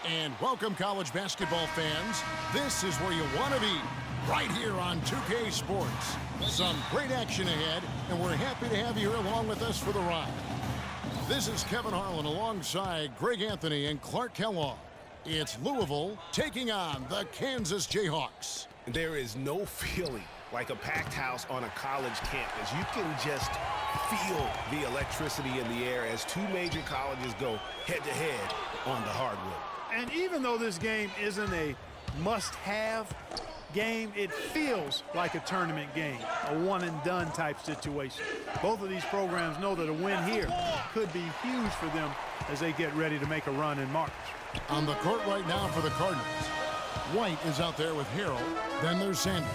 And welcome, college basketball fans. This is where you want to be, right here on 2K Sports. Some great action ahead, and we're happy to have you here along with us for the ride. This is Kevin Harlan alongside Greg Anthony and Clark Kellogg. It's Louisville taking on the Kansas JayHawks. There is no feeling like a packed house on a college campus. You can just feel the electricity in the air as two major colleges go head-to-head on the hardwood. And even though this game isn't a must-have game, it feels like a tournament game, a one-and-done type situation. Both of these programs know that a win here could be huge for them as they get ready to make a run in March. On the court right now for the Cardinals, White is out there with Harrell. Then there's Sanders.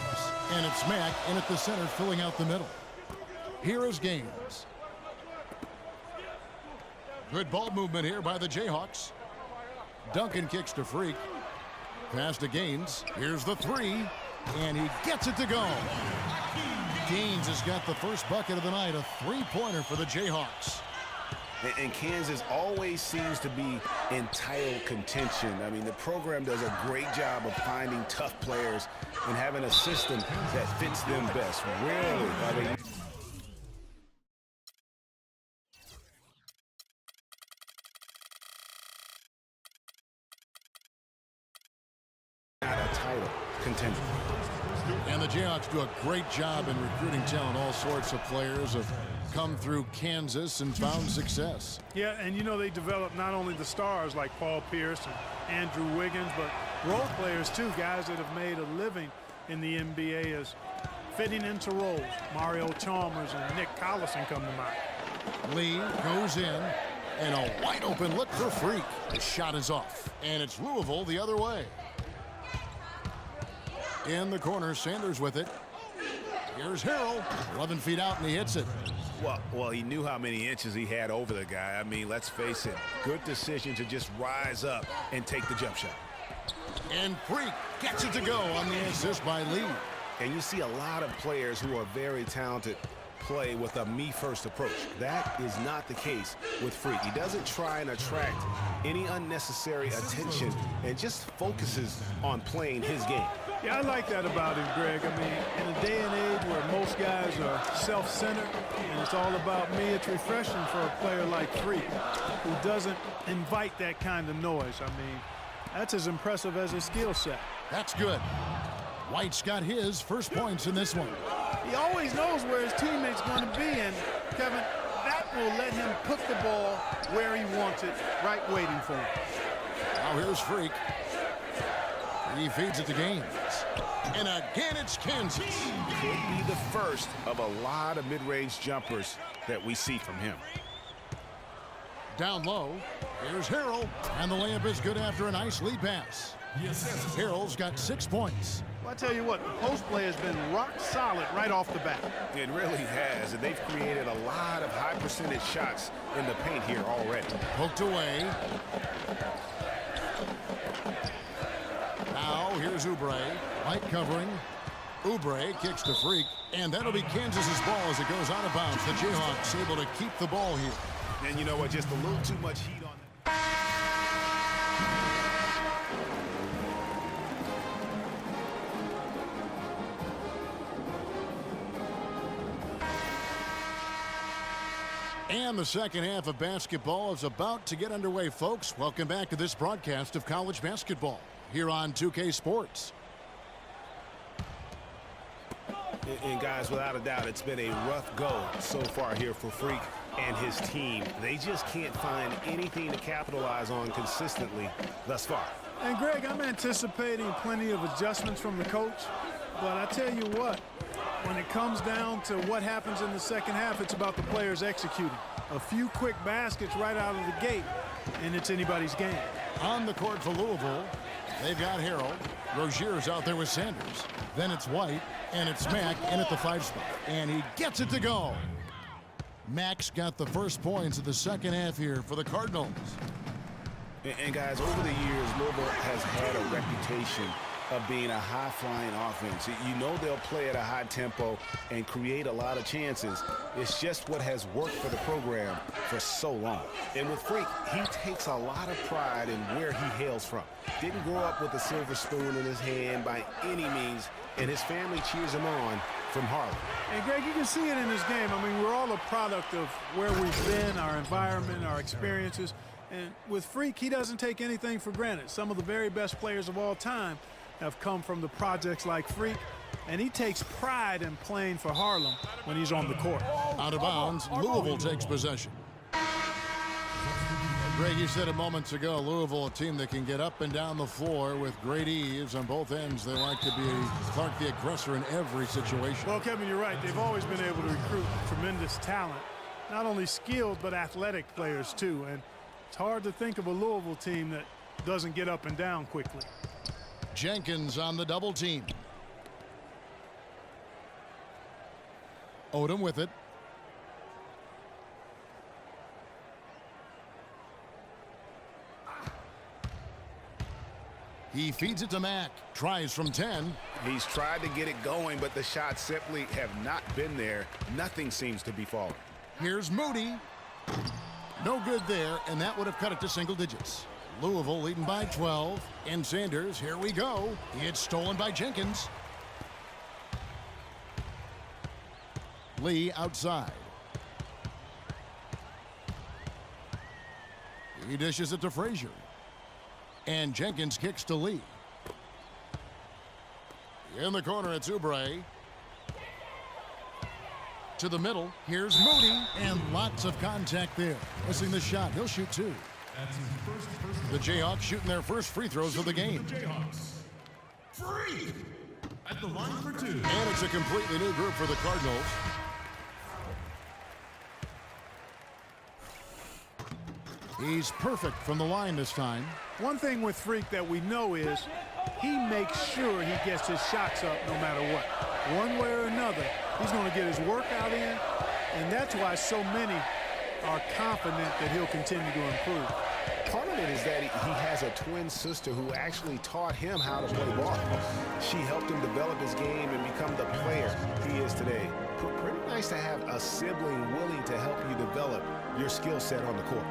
And it's Mack in at the center filling out the middle. Here is Gaines. Good ball movement here by the JayHawks. Duncan kicks to Freak. Pass to Gaines. Here's the three. And he gets it to go. Gaines has got the first bucket of the night, a three-pointer for the JayHawks. And Kansas always seems to be in title contention. I mean, the program does a great job of finding tough players and having a system that fits them best. Rarely are they not a title contender. And the JayHawks do a great job in recruiting talent. All sorts of players have come through Kansas and found success. Yeah, and you know they develop not only the stars like Paul Pierce and Andrew Wiggins, but role players too, guys that have made a living in the NBA as fitting into roles. Mario Chalmers and Nick Collison come to mind. Lee goes in, and a wide open look for Freak. The shot is off, and it's Louisville the other way. In the corner, Sanders with it. Here's Harrell, 11 feet out, and he hits it. Well, he knew how many inches he had over the guy. I mean, let's face it, good decision to just rise up and take the jump shot. And Freak gets it to go on the assist by Lee. And you see a lot of players who are very talented play with a me-first approach. That is not the case with Freak. He doesn't try and attract any unnecessary attention and just focuses on playing his game. Yeah, I like that about him, Greg. I mean, in a day and age where most guys are self-centered and it's all about me, it's refreshing for a player like Freak who doesn't invite that kind of noise. I mean, that's as impressive as his skill set. That's good. White's got his first points in this one. He always knows where his teammate's going to be, and Kevin, that will let him put the ball where he wants it, right waiting for him. Now here's Freak. He feeds it to Gaines. And again, it's Kansas. Could be the first of a lot of mid-range jumpers that we see from him. Down low, here's Harrell. And the layup is good after a nice lead pass. Harrell's got 6 points. Well, I tell you what, the post play has been rock solid right off the bat. It really has, and they've created a lot of high percentage shots in the paint here already. Poked away. Now here's Oubre. White covering. Oubre kicks to Freak, and that'll be Kansas's ball as it goes out of bounds. The JayHawks able to keep the ball here. And you know what? Just a little too much heat on that. And the second half of basketball is about to get underway, folks. Welcome back to this broadcast of college basketball here on 2K Sports. And guys, without a doubt, it's been a rough go so far here for Freak and his team. They just can't find anything to capitalize on consistently thus far. And Greg, I'm anticipating plenty of adjustments from the coach, but I tell you what, when it comes down to what happens in the second half, it's about the players executing. A few quick baskets right out of the gate, and it's anybody's game. On the court for Louisville, they've got Harrell. Rozier's out there with Sanders. Then it's White, and it's Mack in at the 5 spot. And he gets it to go. Mack's got the first points of the second half here for the Cardinals. And guys, over the years, Louisville has had a reputation of being a high-flying offense. You know they'll play at a high tempo and create a lot of chances. It's just what has worked for the program for so long. And with Freak, he takes a lot of pride in where he hails from. Didn't grow up with a silver spoon in his hand by any means, and his family cheers him on from Harlem. And Greg, you can see it in this game. I mean, we're all a product of where we've been, our environment, our experiences. And with Freak, he doesn't take anything for granted. Some of the very best players of all time have come from the projects like Freak, and he takes pride in playing for Harlem when he's on the court. Out of bounds, Louisville takes possession. Greg, you said it moments ago, Louisville, a team that can get up and down the floor with great ease on both ends. They like to be Clark the aggressor in every situation. Well, Kevin, you're right. They've always been able to recruit tremendous talent, not only skilled but athletic players too. And it's hard to think of a Louisville team that doesn't get up and down quickly. Jenkins on the double team. Odom with it. He feeds it to Mack. Tries from 10. He's tried to get it going, but the shots simply have not been there. Nothing seems to be falling. Here's Moody. No good there, and that would have cut it to single digits. Louisville leading by 12. And Sanders, here we go. It's stolen by Jenkins. Lee outside. He dishes it to Frazier. And Jenkins kicks to Lee. In the corner, it's Oubre. To the middle, here's Moody. And lots of contact there. Missing the shot. He'll shoot two. The JayHawks shooting their first free throws of the game. JayHawks. Free at the line for two. And it's a completely new group for the Cardinals. He's perfect from the line this time. One thing with Freak that we know is he makes sure he gets his shots up no matter what. One way or another, he's going to get his workout in, and that's why so many are confident that he'll continue to improve. Part of it is that he has a twin sister who actually taught him how to play ball. She helped him develop his game and become the player he is today. Pretty nice to have a sibling willing to help you develop your skill set on the court.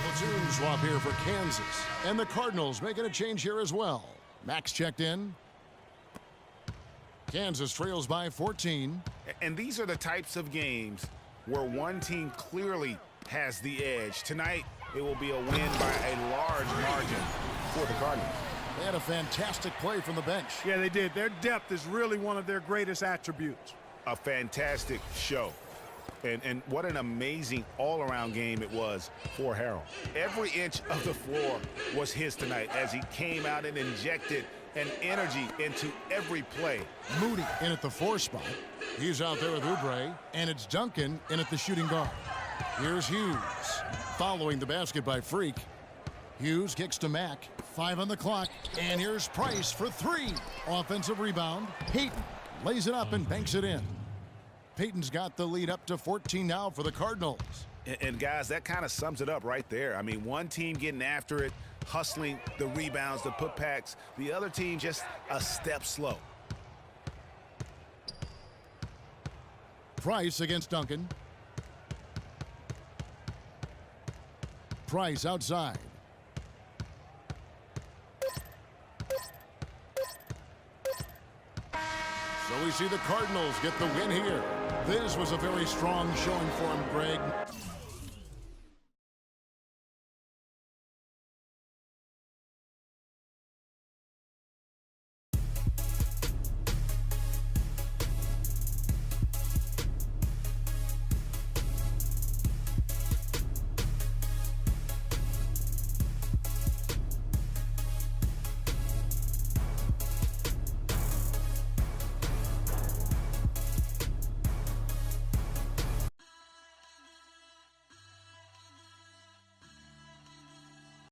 Platoon swap here for Kansas. And the Cardinals making a change here as well. Max checked in. Kansas trails by 14. And these are the types of games where one team clearly has the edge. Tonight, it will be a win by a large margin for the Cardinals. They had a fantastic play from the bench. Yeah, they did. Their depth is really one of their greatest attributes. A fantastic show. And what an amazing all-around game it was for Harold. Every inch of the floor was his tonight as he came out and injected an energy into every play. Moody in at the 4 spot. He's out there with Oubre. And it's Duncan in at the shooting guard. Here's Hughes. Following the basket by Freak. Hughes kicks to Mack. 5 on the clock. And here's Price for 3. Offensive rebound. Payton lays it up and banks it in. Payton's got the lead up to 14 now for the Cardinals. And guys, that kind of sums it up right there. I mean, one team getting after it, hustling the rebounds, the putbacks. The other team just a step slow. Price against Duncan. Price outside. So we see the Cardinals get the win here. This was a very strong showing for him, Greg.